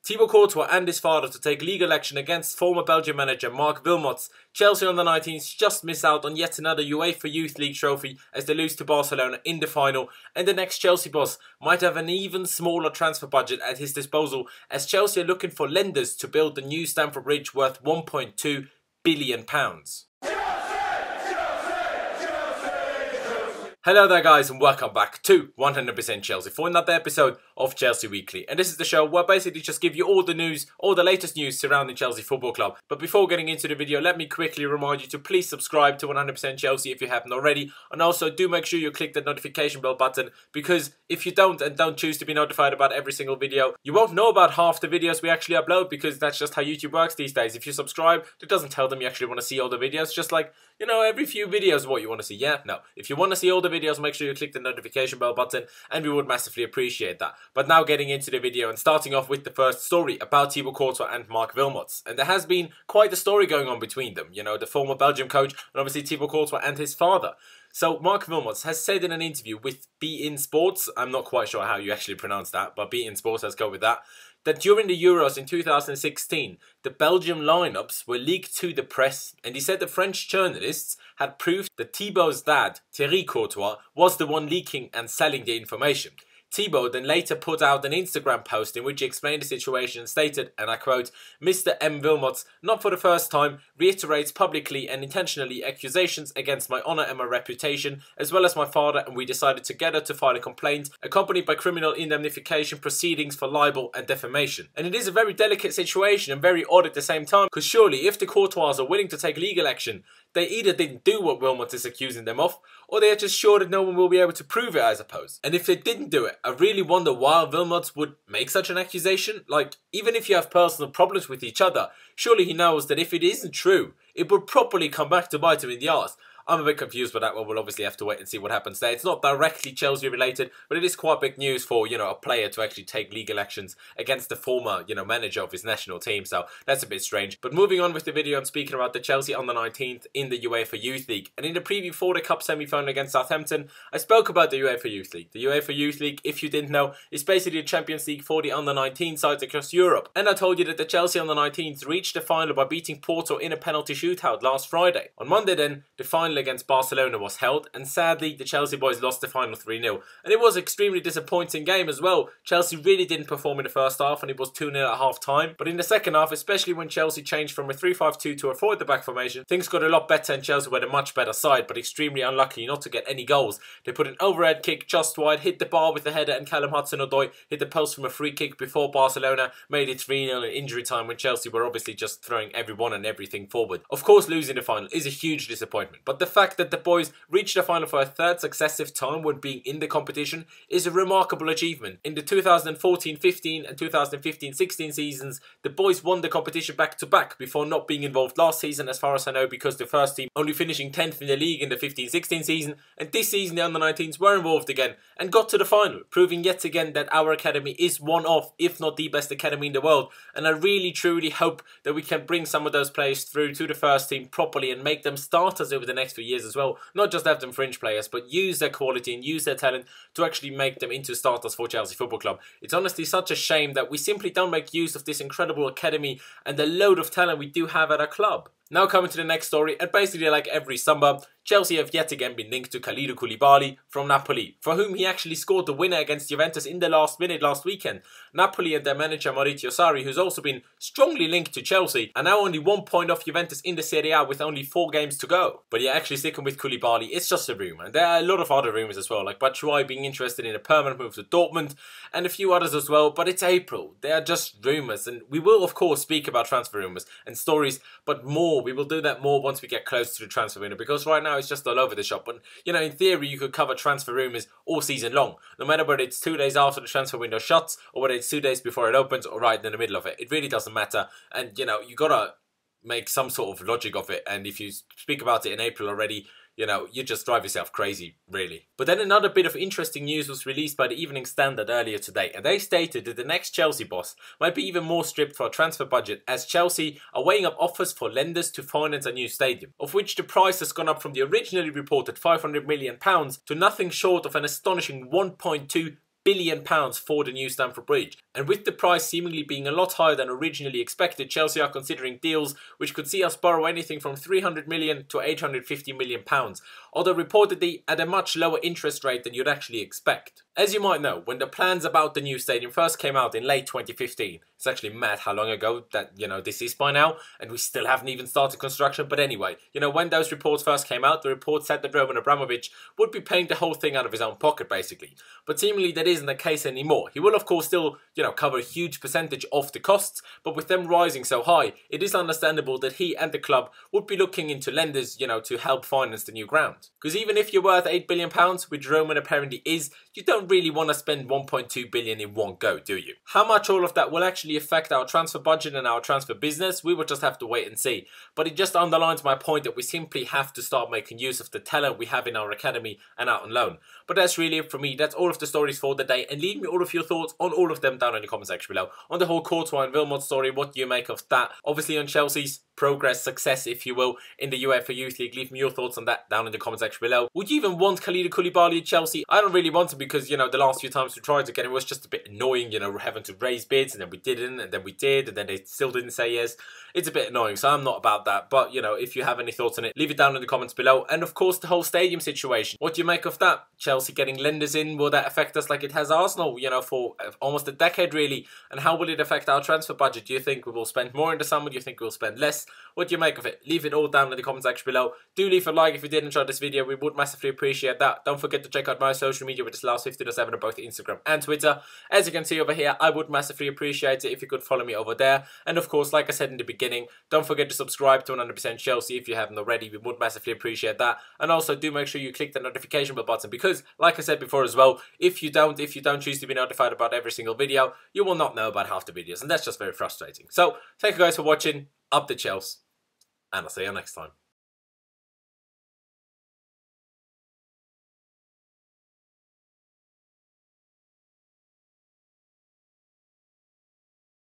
Thibaut Courtois and his father to take legal action against former Belgian manager Marc Wilmots. Chelsea under 19s just miss out on yet another UEFA Youth League trophy as they lose to Barcelona in the final, and the next Chelsea boss might have an even smaller transfer budget at his disposal as Chelsea are looking for lenders to build the new Stamford Bridge worth £1.2 billion. Hello there guys and welcome back to 100% Chelsea for another episode of Chelsea Weekly. And this is the show where I basically just give you all the news, all the latest news surrounding Chelsea Football Club. But before getting into the video, let me quickly remind you to please subscribe to 100% Chelsea if you haven't already. And also do make sure you click the notification bell button, because if you don't and don't choose to be notified about every single video, you won't know about half the videos we actually upload, because that's just how YouTube works these days. If you subscribe, it doesn't tell them you actually want to see all the videos, just like, you know, every few videos what you want to see. Yeah, no. If you want to see all the videos, make sure you click the notification bell button and we would massively appreciate that. But now getting into the video and starting off with the first story about Thibaut Courtois and Marc Wilmots. And there has been quite a story going on between them. You know, the former Belgium coach and obviously Thibaut Courtois and his father. So Marc Wilmots has said in an interview with beIN Sports, I'm not quite sure how you actually pronounce that, but beIN Sports, let's go with that, that during the Euros in 2016, the Belgium lineups were leaked to the press, and he said the French journalists had proved that Thibaut's dad, Thibaut Courtois, was the one leaking and selling the information. Thibaut then later put out an Instagram post in which he explained the situation and stated, and I quote, "Mr. M. Wilmots, not for the first time, reiterates publicly and intentionally accusations against my honour and my reputation, as well as my father, and we decided together to file a complaint, accompanied by criminal indemnification proceedings for libel and defamation." And it is a very delicate situation and very odd at the same time, because surely if the Courtois are willing to take legal action, they either didn't do what Wilmots is accusing them of, or they are just sure that no one will be able to prove it, I suppose. And if they didn't do it, I really wonder why Wilmots would make such an accusation. Like, even if you have personal problems with each other, surely he knows that if it isn't true, it would properly come back to bite him in the arse. I'm a bit confused by that one. We'll obviously have to wait and see what happens there. It's not directly Chelsea related, but it is quite big news for, you know, a player to actually take legal actions against the former, you know, manager of his national team. So that's a bit strange. But moving on with the video, I'm speaking about the Chelsea under 19th in the UEFA Youth League. And in the preview for the Cup semi-final against Southampton, I spoke about the UEFA Youth League. The UEFA Youth League, if you didn't know, is basically the Champions League for the under 19 sides across Europe. And I told you that the Chelsea under 19s reached the final by beating Porto in a penalty shootout last Friday. On Monday then, the final against Barcelona was held, and sadly the Chelsea boys lost the final 3-0. And it was an extremely disappointing game as well. Chelsea really didn't perform in the first half, and it was 2-0 at half time. But in the second half, especially when Chelsea changed from a 3-5-2 to a 4 at the back formation, things got a lot better and Chelsea were the much better side, but extremely unlucky not to get any goals. They put an overhead kick just wide, hit the bar with the header, and Callum Hudson-Odoi hit the post from a free kick before Barcelona made it 3-0 in injury time, when Chelsea were obviously just throwing everyone and everything forward. Of course, losing the final is a huge disappointment, but the fact that the boys reached the final for a third successive time when being in the competition is a remarkable achievement. In the 2014-15 and 2015-16 seasons, the boys won the competition back to back before not being involved last season, as far as I know, because the first team only finishing 10th in the league in the 15-16 season, and this season the under-19s were involved again and got to the final, proving yet again that our academy is one of, if not the best academy in the world. And I really truly hope that we can bring some of those players through to the first team properly and make them starters over the next few years as well. Not just have them fringe players, but use their quality and use their talent to actually make them into starters for Chelsea Football Club. It's honestly such a shame that we simply don't make use of this incredible academy and the load of talent we do have at our club. Now coming to the next story, and basically like every summer, Chelsea have yet again been linked to Kalidou Koulibaly from Napoli, for whom he actually scored the winner against Juventus in the last minute last weekend. Napoli and their manager Maurizio Sarri, who's also been strongly linked to Chelsea, are now only 1 point off Juventus in the Serie A with only 4 games to go. But yeah, actually sticking with Koulibaly, it's just a rumour. And there are a lot of other rumours as well, like Batshuayi being interested in a permanent move to Dortmund, and a few others as well, but it's April. They are just rumours, and we will of course speak about transfer rumours and stories, but more, we will do that more once we get close to the transfer window, because right now it's just all over the shop. But you know, in theory you could cover transfer rumours all season long, no matter whether it's 2 days after the transfer window shuts or whether it's 2 days before it opens or right in the middle of it. It really doesn't matter, and you know, you gotta make some sort of logic of it, and if you speak about it in April already, you know, you just drive yourself crazy, really. But then another bit of interesting news was released by the Evening Standard earlier today, and they stated that the next Chelsea boss might be even more strict for a transfer budget, as Chelsea are weighing up offers for lenders to finance a new stadium, of which the price has gone up from the originally reported £500 million to nothing short of an astonishing £1.2 billion for the new Stamford Bridge. And with the price seemingly being a lot higher than originally expected, Chelsea are considering deals which could see us borrow anything from 300 million to 850 million pounds, although reportedly at a much lower interest rate than you'd actually expect. As you might know, when the plans about the new stadium first came out in late 2015, it's actually mad how long ago that, this is by now, and we still haven't even started construction. But anyway, when those reports first came out, the report said that Roman Abramovich would be paying the whole thing out of his own pocket, basically. But seemingly that isn't the case anymore. He will, of course, still, cover a huge percentage of the costs, but with them rising so high, it is understandable that he and the club would be looking into lenders, to help finance the new ground. Because even if you're worth £8 billion, which Roman apparently is, you don't really want to spend 1.2 billion in one go, do you? How much all of that will actually affect our transfer budget and our transfer business, we will just have to wait and see. But it just underlines my point that we simply have to start making use of the talent we have in our academy and out on loan. But that's really it for me. That's all of the stories for the day, and leave me all of your thoughts on all of them down in the comment section below. On the whole Courtois and Wilmots story, what do you make of that? Obviously on Chelsea's progress, success if you will, in the UEFA Youth League. Leave me your thoughts on that down in the comment section below. Would you even want Khalid Koulibaly at Chelsea? I don't really want to, because the last few times we tried to get him, it was just a bit annoying, having to raise bids, and then we didn't, and then we did, and then they still didn't say yes. It's a bit annoying, so I'm not about that. But if you have any thoughts on it, leave it down in the comments below. And of course the whole stadium situation, what do you make of that? Chelsea getting lenders in, will that affect us like it has Arsenal, for almost a decade really? And how will it affect our transfer budget? Do you think we will spend more in the summer? Do you think we'll spend less? What do you make of it? Leave it all down in the comment section below. Do leave a like if you did enjoy this video. We would massively appreciate that. Don't forget to check out my social media, which is Laurenz7 on both Instagram and Twitter. As you can see over here, I would massively appreciate it if you could follow me over there. And of course, like I said in the beginning, don't forget to subscribe to 100% Chelsea if you haven't already. We would massively appreciate that. And also do make sure you click the notification bell button, because like I said before as well, if you don't choose to be notified about every single video, you will not know about half the videos, and that's just very frustrating. So thank you guys for watching. Up the Chelsea, and I'll see you next time.